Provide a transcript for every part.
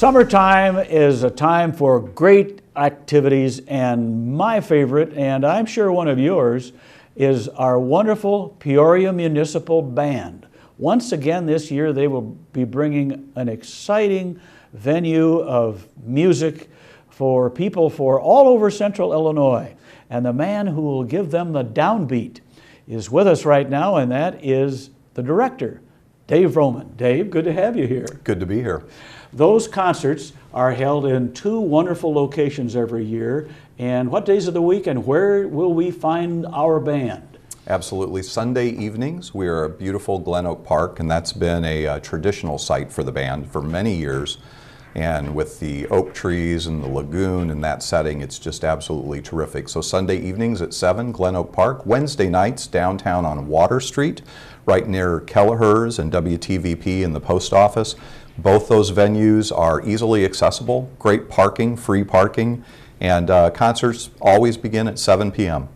Summertime is a time for great activities, and my favorite, and I'm sure one of yours, is our wonderful Peoria Municipal Band. Once again this year they will be bringing an exciting venue of music for people for all over central Illinois. And the man who will give them the downbeat is with us right now, and that is the director, Dave Roman. Dave, good to have you here. Good to be here. Those concerts are held in two wonderful locations every year. And what days of the week and where will we find our band? Absolutely. Sunday evenings, we are at beautiful Glen Oak Park, and that's been a traditional site for the band for many years. And with the oak trees and the lagoon and that setting, it's just absolutely terrific. So Sunday evenings at 7, Glen Oak Park. Wednesday nights downtown on Water Street, right near Kelleher's and WTVP and the post office. Both those venues are easily accessible, great parking, free parking, and concerts always begin at 7 p.m.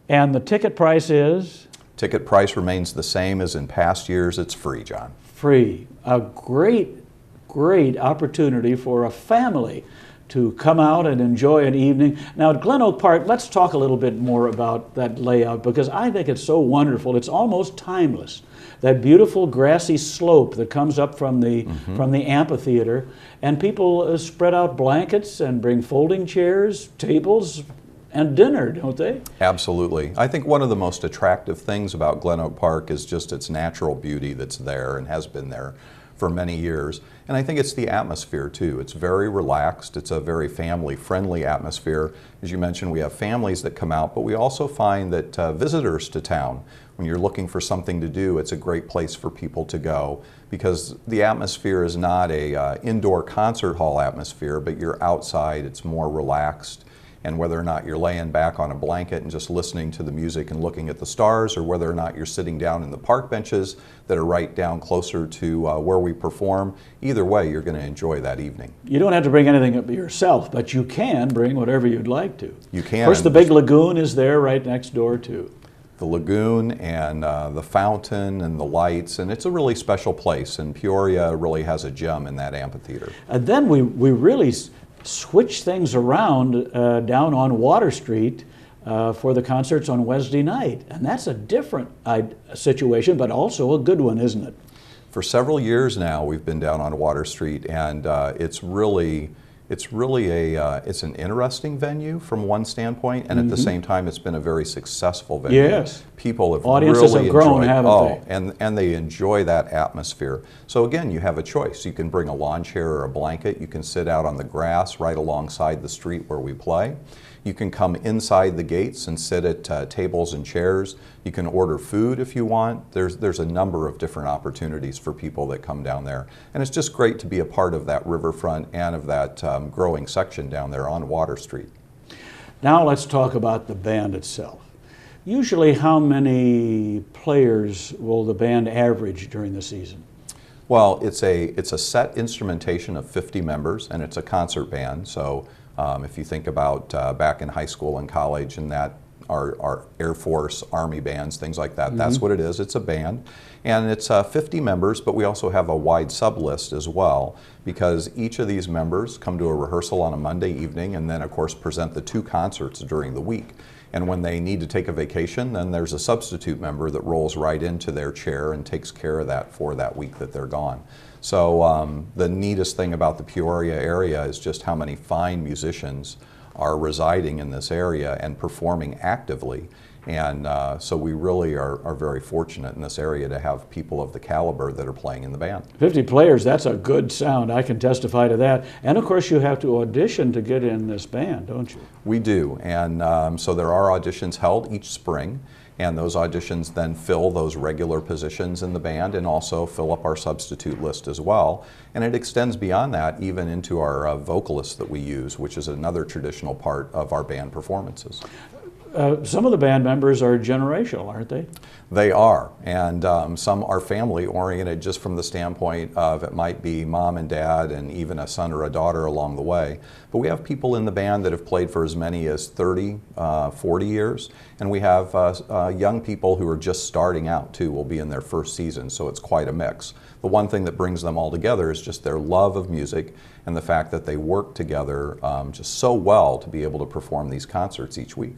And the ticket price is? Ticket price remains the same as in past years. It's free, John. Free. A great opportunity for a family to come out and enjoy an evening. Now at Glen Oak Park, let's talk a little bit more about that layout, because I think it's so wonderful. It's almost timeless. That beautiful grassy slope that comes up from the amphitheater, and people spread out blankets and bring folding chairs, tables, and dinner, don't they? Absolutely. I think one of the most attractive things about Glen Oak Park is just its natural beauty that's there and has been there for many years. And I think it's the atmosphere too. It's very relaxed. It's a very family-friendly atmosphere. As you mentioned, we have families that come out, but we also find that visitors to town, when you're looking for something to do, it's a great place for people to go, because the atmosphere is not a indoor concert hall atmosphere, but you're outside, it's more relaxed. And whether or not you're laying back on a blanket and just listening to the music and looking at the stars, or whether or not you're sitting down in the park benches that are right down closer to where we perform, either way you're going to enjoy that evening. You don't have to bring anything up yourself, but you can bring whatever you'd like to. You can. Of course, the big lagoon is there right next door too. The lagoon and the fountain and the lights, and it's a really special place, and Peoria really has a gem in that amphitheater. And then we really switch things around down on Water Street for the concerts on Wednesday night. And that's a different situation, but also a good one, isn't it? For several years now, we've been down on Water Street, and it's an interesting venue from one standpoint, and at the same time, it's been a very successful venue. Yes. People have Audiences really have grown, enjoyed, haven't they? and they enjoy that atmosphere. So again, you have a choice. You can bring a lawn chair or a blanket. You can sit out on the grass right alongside the street where we play. You can come inside the gates and sit at tables and chairs. You can order food if you want. There's a number of different opportunities for people that come down there. And it's just great to be a part of that riverfront and of that growing section down there on Water Street. Now let's talk about the band itself. Usually how many players will the band average during the season? Well, it's a set instrumentation of 50 members, and it's a concert band. So if you think about back in high school and college and that, our Air Force, Army bands, things like that, that's what it is. It's a band. And it's 50 members, but we also have a wide sub-list as well, because each of these members come to a rehearsal on a Monday evening and then, of course, present the two concerts during the week. And when they need to take a vacation, then there's a substitute member that rolls right into their chair and takes care of that for that week that they're gone. So the neatest thing about the Peoria area is just how many fine musicians are residing in this area and performing actively. And so we really are very fortunate in this area to have people of the caliber that are playing in the band. 50 players, that's a good sound. I can testify to that. And of course you have to audition to get in this band, don't you? We do. And so there are auditions held each spring. And those auditions then fill those regular positions in the band and also fill up our substitute list as well. And it extends beyond that even into our vocalists that we use, which is another traditional part of our band performances. some of the band members are generational, aren't they? They are, and some are family oriented just from the standpoint of it might be mom and dad and even a son or a daughter along the way. But we have people in the band that have played for as many as 30, 40 years, and we have young people who are just starting out too, will be in their first season, so it's quite a mix. The one thing that brings them all together is just their love of music and the fact that they work together just so well to be able to perform these concerts each week.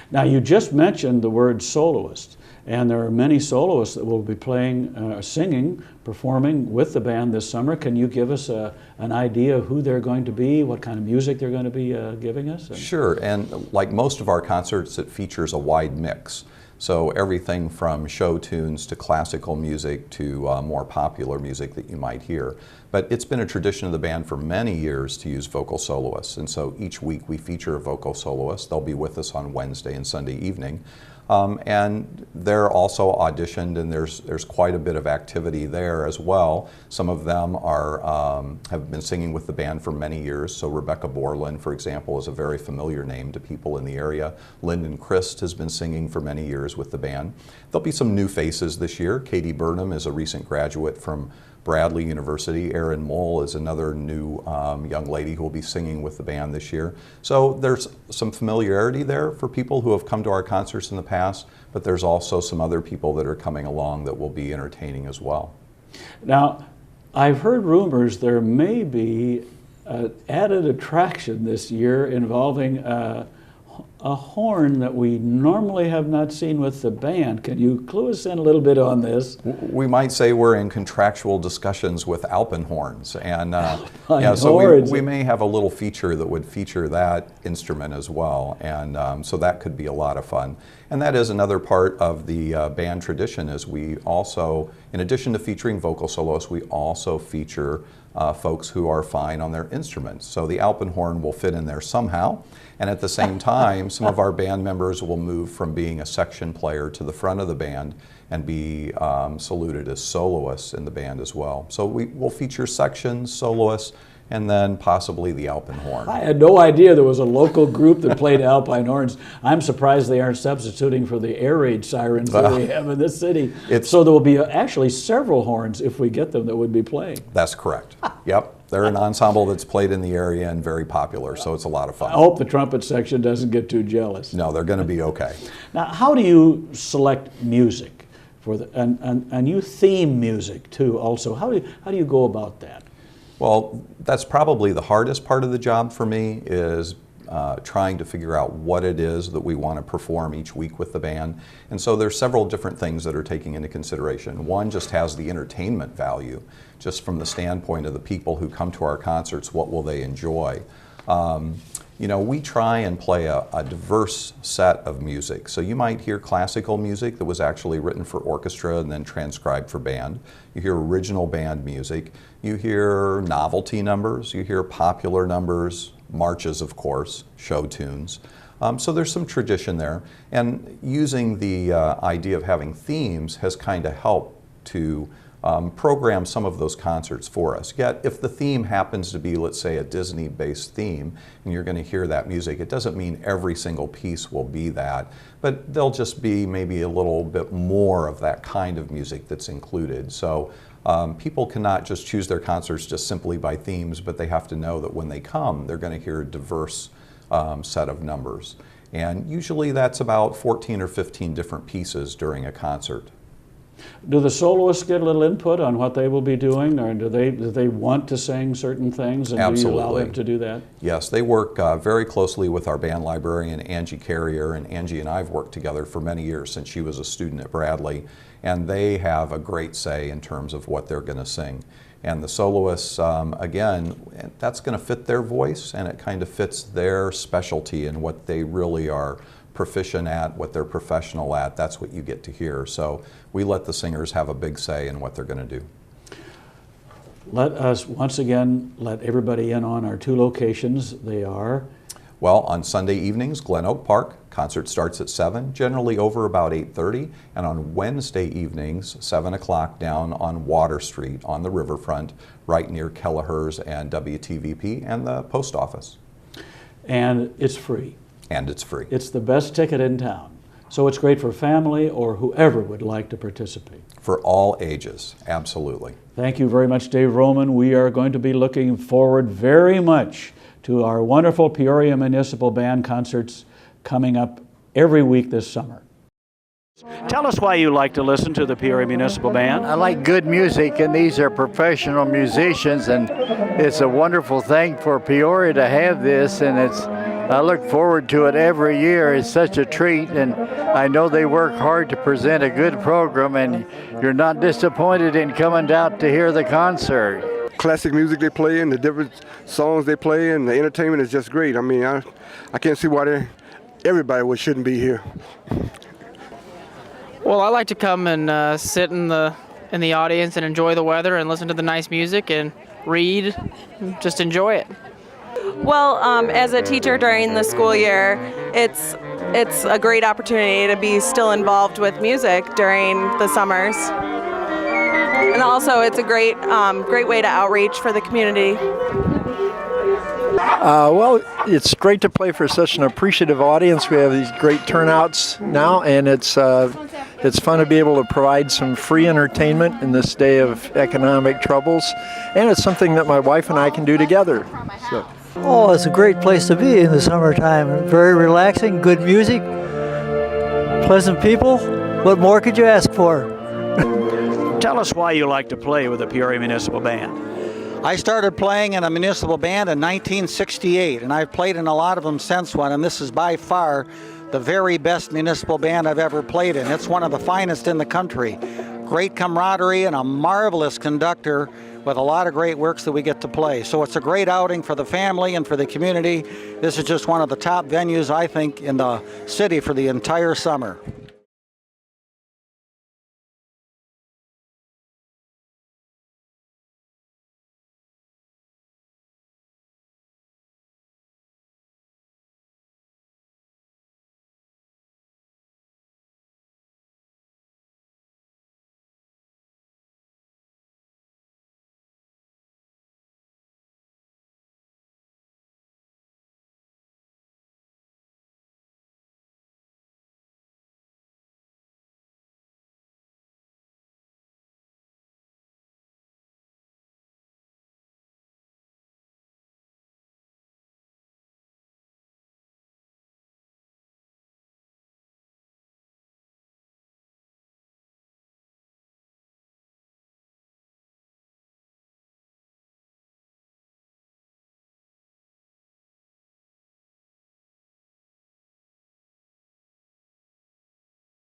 Now, you just mentioned the word soloist, and there are many soloists that will be playing, singing, performing with the band this summer. Can you give us an idea of who they're going to be, what kind of music they're going to be giving us? Sure, and like most of our concerts, it features a wide mix. So everything from show tunes to classical music to more popular music that you might hear. But it's been a tradition of the band for many years to use vocal soloists, and so each week we feature a vocal soloist. They'll be with us on Wednesday and Sunday evening. And they're also auditioned, and there's quite a bit of activity there as well. Some of them are have been singing with the band for many years. So Rebecca Borland, for example, is a very familiar name to people in the area. Lyndon Christ has been singing for many years with the band. There'll be some new faces this year. Katie Burnham is a recent graduate from Bradley University. Erin Mole is another new young lady who will be singing with the band this year. So there's some familiarity there for people who have come to our concerts in the past, but there's also some other people that are coming along that will be entertaining as well. Now, I've heard rumors there may be an added attraction this year involving a horn that we normally have not seen with the band. Can you clue us in a little bit on this? We might say we're in contractual discussions with alpenhorns, and we may have a little feature that would feature that instrument as well, and so that could be a lot of fun. And that is another part of the band tradition, is we also, in addition to featuring vocal soloists, we also feature folks who are fine on their instruments. So the alpenhorn will fit in there somehow. And at the same time, some of our band members will move from being a section player to the front of the band and be saluted as soloists in the band as well. So we will feature sections, soloists, and then possibly the alpenhorn. I had no idea there was a local group that played alpine horns. I'm surprised they aren't substituting for the air raid sirens that we have in this city. So there will be actually several horns, if we get them, that would be playing. That's correct. Yep. They're an ensemble that's played in the area and very popular, so it's a lot of fun. I hope the trumpet section doesn't get too jealous. No, they're going to be okay. Now, how do you select music for and you theme music too? Also, how do you go about that? Well, that's probably the hardest part of the job for me, is trying to figure out what it is that we want to perform each week with the band. And so there's several different things that are taken into consideration. One just has the entertainment value, just from the standpoint of the people who come to our concerts, what will they enjoy? You know, we try and play a diverse set of music. So you might hear classical music that was actually written for orchestra and then transcribed for band. You hear original band music. You hear novelty numbers. You hear popular numbers, marches, of course, show tunes. So there's some tradition there. And using the idea of having themes has kind of helped to program some of those concerts for us. Yet, if the theme happens to be, let's say, a Disney-based theme, and you're going to hear that music, it doesn't mean every single piece will be that, but there'll just be maybe a little bit more of that kind of music that's included. So people cannot just choose their concerts just simply by themes, but they have to know that when they come, they're going to hear a diverse set of numbers. And usually that's about 14 or 15 different pieces during a concert. Do the soloists get a little input on what they will be doing, or do they want to sing certain things, and Absolutely. Do you allow them to do that? Yes, they work very closely with our band librarian, Angie Carrier, and Angie and I have worked together for many years since she was a student at Bradley, and they have a great say in terms of what they're going to sing. And the soloists, again, that's going to fit their voice, and it kind of fits their specialty and what they really are proficient at, what they're professional at. That's what you get to hear. So we let the singers have a big say in what they're going to do. Let us once again let everybody in on our two locations. They are? Well, on Sunday evenings, Glen Oak Park. Concert starts at 7, generally over about 8:30. And on Wednesday evenings, 7 o'clock down on Water Street on the riverfront, right near Kelleher's and WTVP and the post office. And it's free. And it's free. It's the best ticket in town. So it's great for family or whoever would like to participate. For all ages, absolutely. Thank you very much, Dave Roman. We are going to be looking forward very much to our wonderful Peoria Municipal Band concerts coming up every week this summer. Tell us why you like to listen to the Peoria Municipal Band. I like good music, and these are professional musicians, and it's a wonderful thing for Peoria to have this, and I look forward to it every year. It's such a treat, and I know they work hard to present a good program, and you're not disappointed in coming out to hear the concert. Classic music they play and the different songs they play, and the entertainment is just great. I mean, I can't see why everybody shouldn't be here. Well, I like to come and sit in the audience and enjoy the weather and listen to the nice music and read, and just enjoy it. Well, as a teacher during the school year, it's a great opportunity to be still involved with music during the summers, and also it's a great way to outreach for the community. Well, it's great to play for such an appreciative audience. We have these great turnouts now, and it's fun to be able to provide some free entertainment in this day of economic troubles, and it's something that my wife and I can do together. So. Oh, it's a great place to be in the summertime. Very relaxing, good music, pleasant people. What more could you ask for? Tell us why you like to play with the Peoria Municipal Band. I started playing in a municipal band in 1968, and I've played in a lot of them since then, and this is by far the very best municipal band I've ever played in. It's one of the finest in the country. Great camaraderie and a marvelous conductor with a lot of great works that we get to play. So it's a great outing for the family and for the community. This is just one of the top venues, I think, in the city for the entire summer.